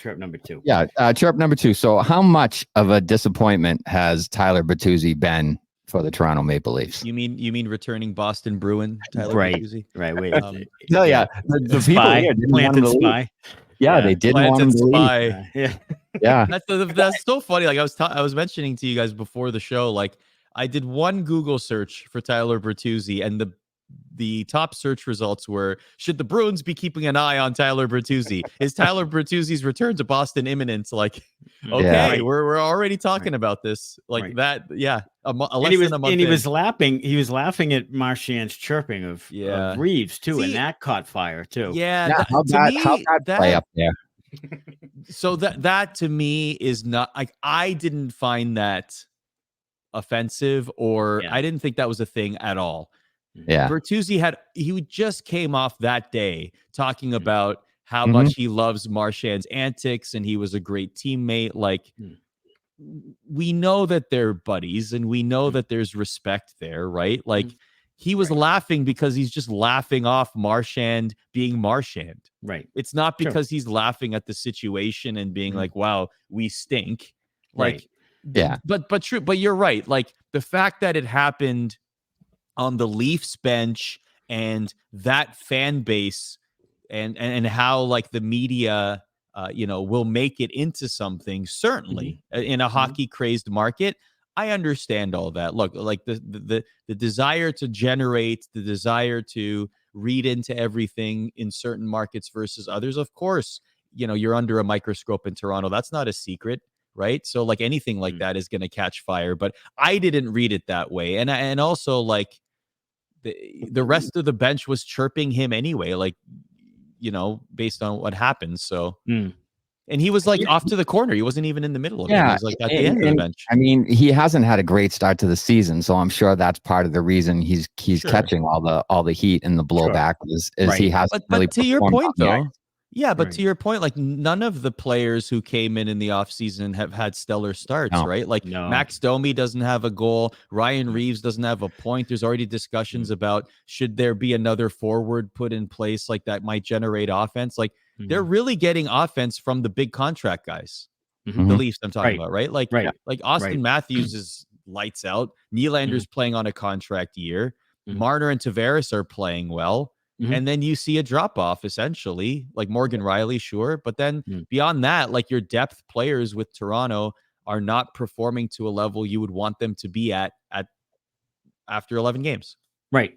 chirp number 2. Yeah, chirp number 2. So how much of a disappointment has Tyler Bertuzzi been for the Toronto Maple Leafs? You mean returning Boston Bruin Tyler Bertuzzi? Right. Wait. No, yeah. The people here didn't want him to leave. Yeah, they didn't want him to leave. Yeah. That's so funny. Like I was mentioning to you guys before the show, like I did one Google search for Tyler Bertuzzi, and the top search results were, should the Bruins be keeping an eye on Tyler Bertuzzi? Is Tyler Bertuzzi's return to Boston imminent? Like, okay, we're already talking about this. Like that, yeah. He was laughing at Marchand's chirping of Reeves too, and that caught fire too. Yeah, how'd that play up there? So that to me is not like, I didn't find that offensive, or I didn't think that was a thing at all. Yeah, Bertuzzi he just came off that day talking about how much he loves Marchand's antics and he was a great teammate. Like, we know that they're buddies and we know that there's respect there, right? Like, he was laughing because he's just laughing off Marchand being Marchand. Right. It's not because he's laughing at the situation and being like, wow, we stink. Like, but true. But you're right. Like, the fact that it happened on the Leafs bench and that fan base and how like the media, will make it into something, certainly in a hockey crazed market. I understand all that. Look, like the desire to generate, the desire to read into everything in certain markets versus others. Of course, you're under a microscope in Toronto. That's not a secret, right? So like anything like that is going to catch fire. But I didn't read it that way, and also like the rest of the bench was chirping him anyway, like based on what happened. So. And he was like off to the corner. He wasn't even in the middle of it. He was like at the end of the bench. I mean, he hasn't had a great start to the season, so I'm sure that's part of the reason he's catching all the heat and the blowback is he hasn't really. But to your point, though, but to your point, like none of the players who came in the offseason have had stellar starts, right? Like Max Domi doesn't have a goal. Ryan Reeves doesn't have a point. There's already discussions about should there be another forward put in place like that might generate offense. Like they're really getting offense from the big contract guys. The Leafs I'm talking about, right? Like Austin Matthews is lights out. Nylander's playing on a contract year. Marner and Tavares are playing well. And then you see a drop off essentially, like Morgan Riley, sure. But then beyond that, like your depth players with Toronto are not performing to a level you would want them to be at after 11 games. Right.